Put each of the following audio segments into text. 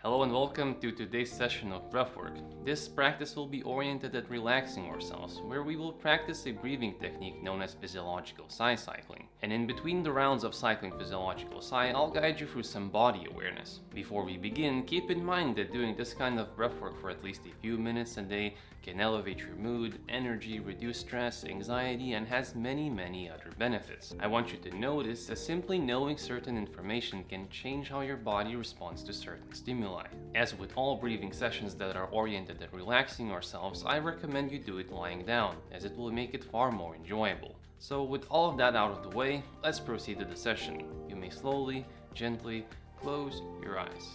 Hello and welcome to today's session of Breathwork. This practice will be oriented at relaxing ourselves, where we will practice a breathing technique known as physiological sigh cycling. And in between the rounds of cycling physiological sigh, I'll guide you through some body awareness. Before we begin, keep in mind that doing this kind of breathwork for at least a few minutes a day can elevate your mood, energy, reduce stress, anxiety, and has many other benefits. I want you to notice that simply knowing certain information can change how your body responds to certain stimuli. As with all breathing sessions that are oriented at relaxing ourselves, I recommend you do it lying down, as it will make it far more enjoyable. So with all of that out of the way, let's proceed to the session. You may slowly, gently close your eyes.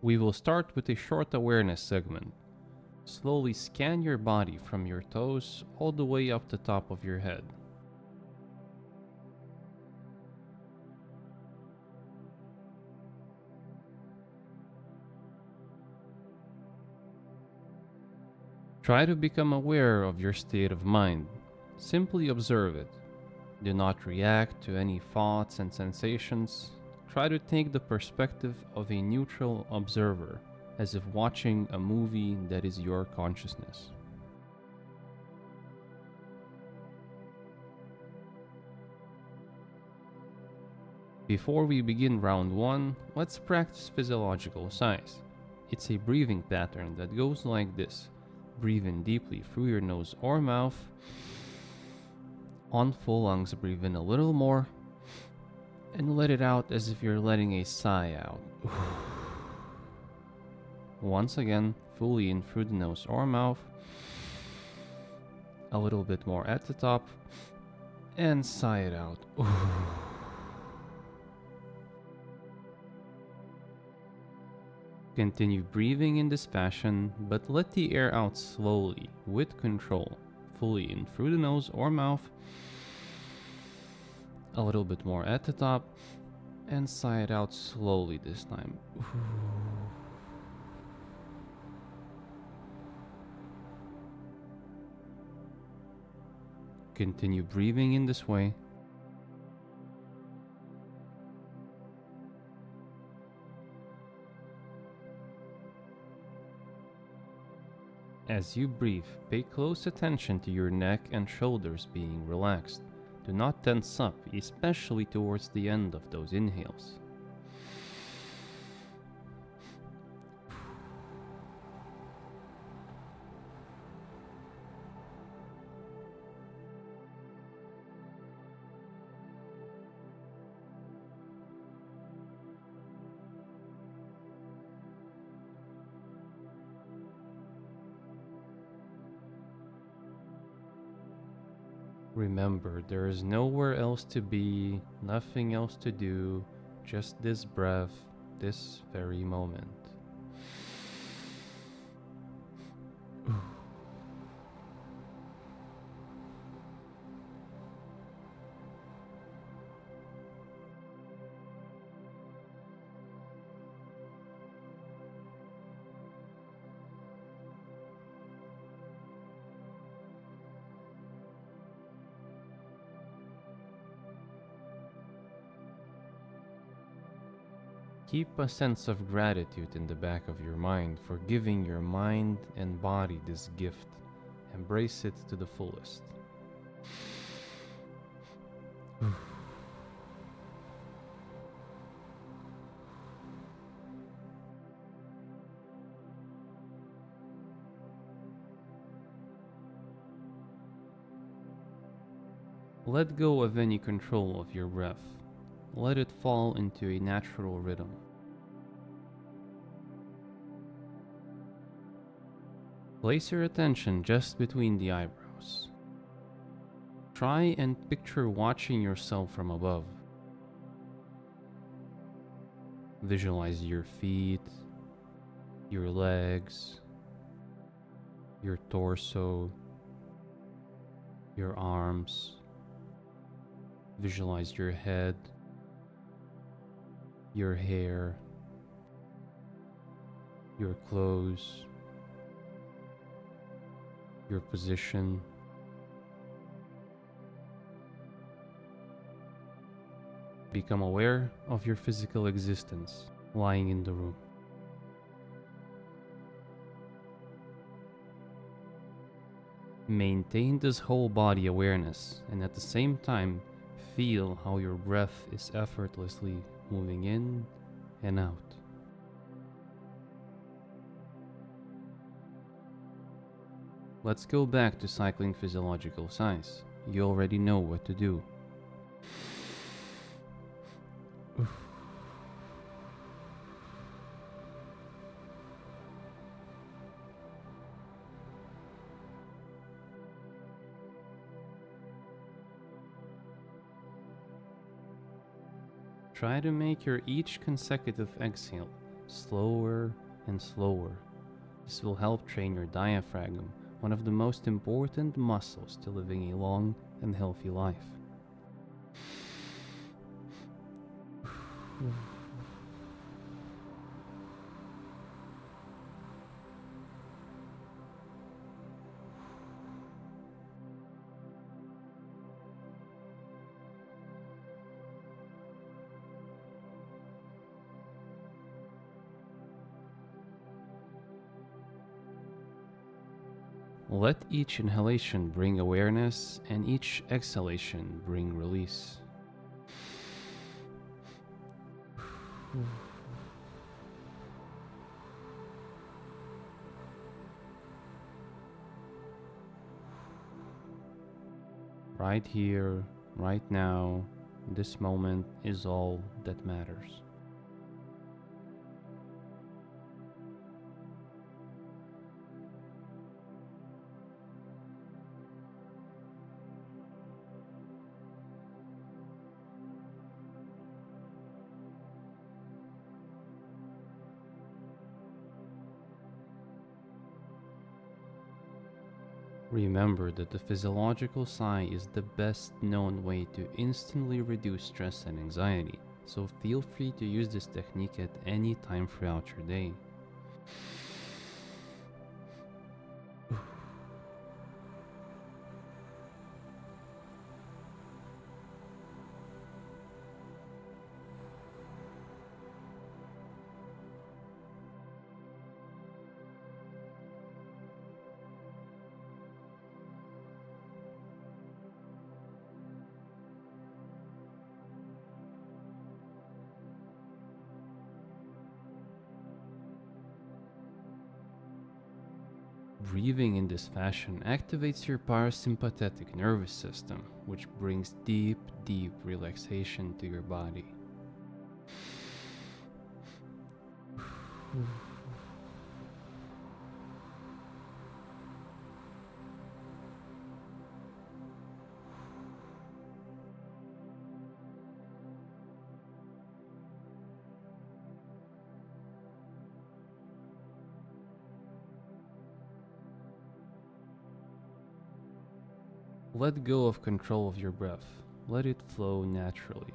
We will start with a short awareness segment. Slowly scan your body from your toes all the way up the top of your head. Try to become aware of your state of mind. Simply observe it. Do not react to any thoughts and sensations. Try to take the perspective of a neutral observer, as if watching a movie that is your consciousness. Before we begin round 1, let's practice physiological sighs. It's a breathing pattern that goes like this. Breathe in deeply through your nose or mouth. On full lungs, breathe in a little more and let it out as if you're letting a sigh out. Once again, fully in through the nose or mouth. A little bit more at the top and sigh it out. Continue breathing in this fashion, but let the air out slowly, with control. Fully in through the nose or mouth. A little bit more at the top, and sigh it out slowly this time. Continue breathing in this way. As you breathe, pay close attention to your neck and shoulders being relaxed. Do not tense up, especially towards the end of those inhales. Remember, there is nowhere else to be, nothing else to do, just this breath, this very moment. Keep a sense of gratitude in the back of your mind for giving your mind and body this gift. Embrace it to the fullest. Let go of any control of your breath. Let it fall into a natural rhythm. Place your attention just between the eyebrows. Try and picture watching yourself from above. Visualize your feet, your legs, your torso, your arms. Visualize your head, your hair, your clothes, your position. Become aware of your physical existence lying in the room. Maintain this whole body awareness, and at the same time, feel how your breath is effortlessly moving in and out. Let's go back to cycling physiological size. You already know what to do. Try to make your each consecutive exhale slower and slower. This will help train your diaphragm, one of the most important muscles to living a long and healthy life. Let each inhalation bring awareness and each exhalation bring release. Right here, right now, this moment is all that matters. Remember that the physiological sigh is the best known way to instantly reduce stress and anxiety, so feel free to use this technique at any time throughout your day. Breathing in this fashion activates your parasympathetic nervous system, which brings deep, deep relaxation to your body. Let go of control of your breath. Let it flow naturally.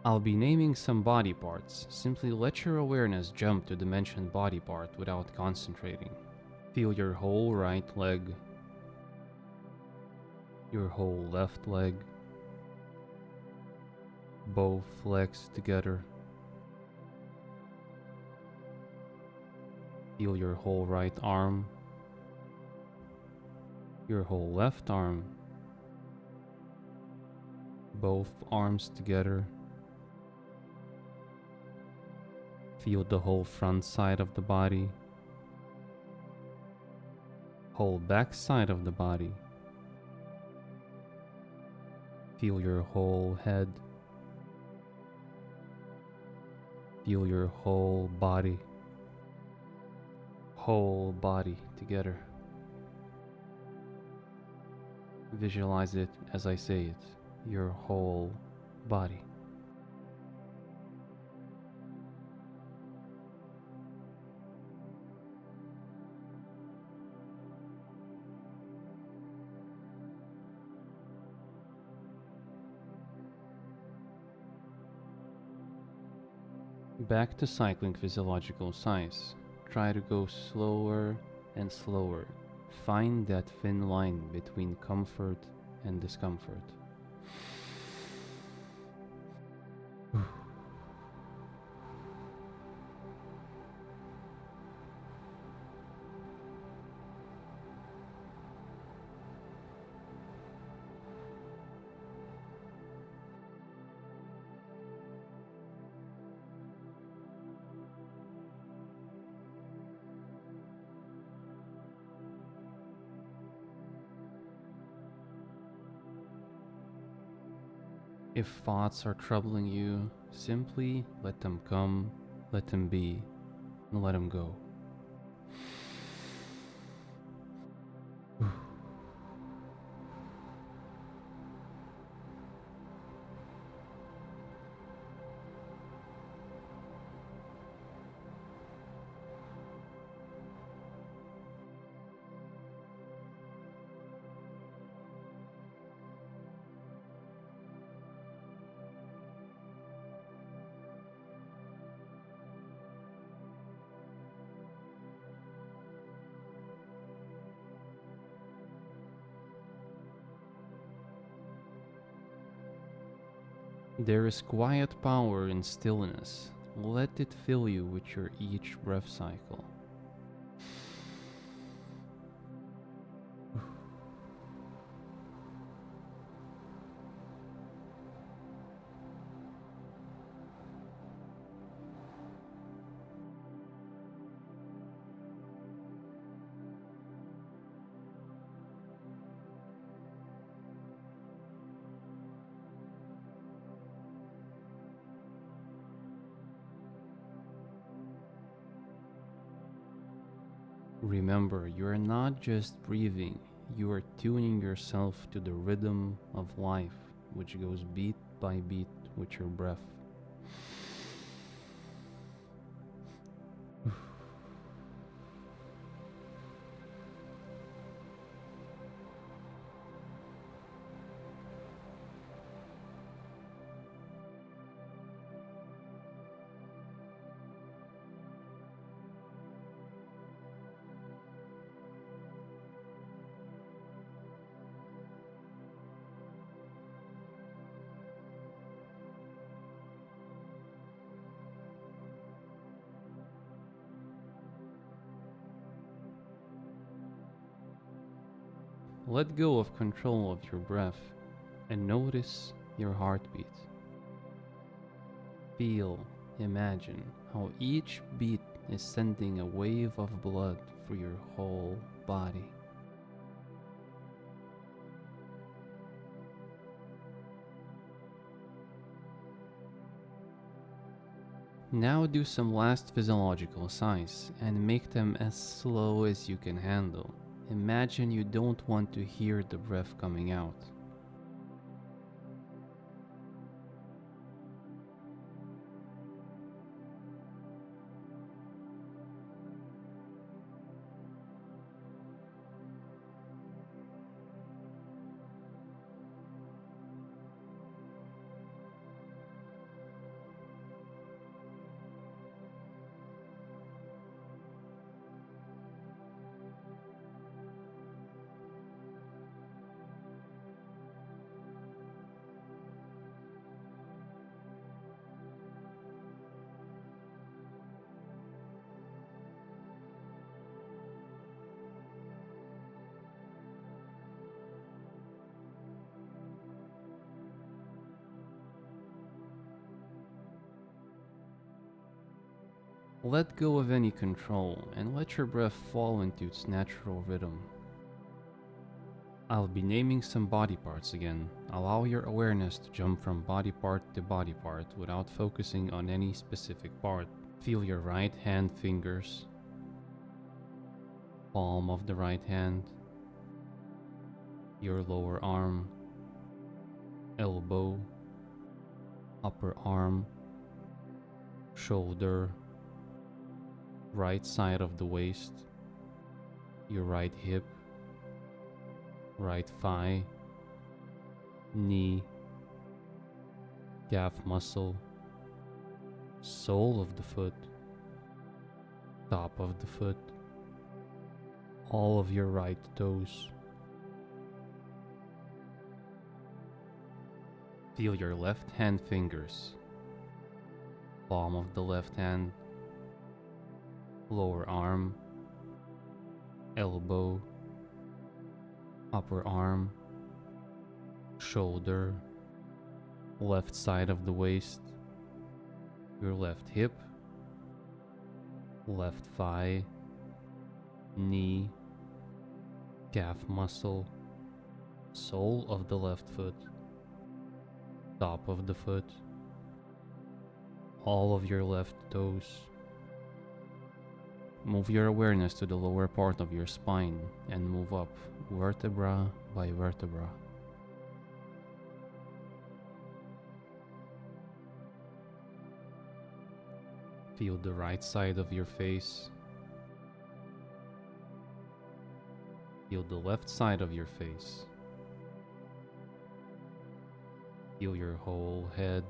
I'll be naming some body parts. Simply let your awareness jump to the mentioned body part without concentrating. Feel your whole right leg, your whole left leg, both legs together. Feel your whole right arm, your whole left arm, both arms together. Feel the whole front side of the body, whole back side of the body. Feel your whole head. Feel your whole body together. Visualize it as I say it, your whole body. Back to cycling physiological size. Try to go slower and slower. Find that thin line between comfort and discomfort. If thoughts are troubling you, simply let them come, let them be, and let them go. There is quiet power in stillness. Let it fill you with your each breath cycle. Remember, you are not just breathing, you are tuning yourself to the rhythm of life, which goes beat by beat with your breath. Let go of control of your breath and notice your heartbeat. Feel, imagine how each beat is sending a wave of blood through your whole body. Now do some last physiological sighs and make them as slow as you can handle. Imagine you don't want to hear the breath coming out. Let go of any control and let your breath fall into its natural rhythm. I'll be naming some body parts again. Allow your awareness to jump from body part to body part without focusing on any specific part. Feel your right hand fingers, palm of the right hand, your lower arm, elbow, upper arm, shoulder, right side of the waist, your right hip, right thigh, knee, calf muscle, sole of the foot, top of the foot, all of your right toes. Feel your left hand fingers, palm of the left hand, lower arm, elbow, upper arm, shoulder, left side of the waist, your left hip, left thigh, knee, calf muscle, sole of the left foot, top of the foot, all of your left toes. Move your awareness to the lower part of your spine and move up vertebra by vertebra. Feel the right side of your face. Feel the left side of your face. Feel your whole head.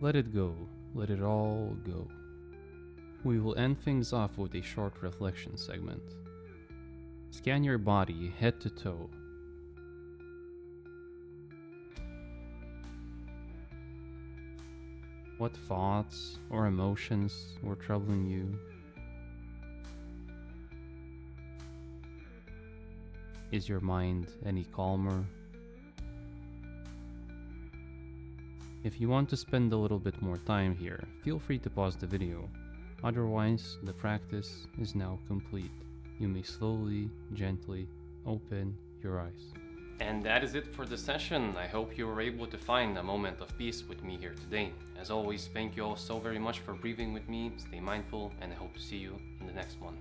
Let it go. Let it all go. We will end things off with a short reflection segment. Scan your body head to toe. What thoughts or emotions were troubling you? Is your mind any calmer? If you want to spend a little bit more time here, feel free to pause the video. Otherwise, the practice is now complete. You may slowly, gently open your eyes. And that is it for the session. I hope you were able to find a moment of peace with me here today. As always, thank you all so very much for breathing with me. Stay mindful, and I hope to see you in the next one.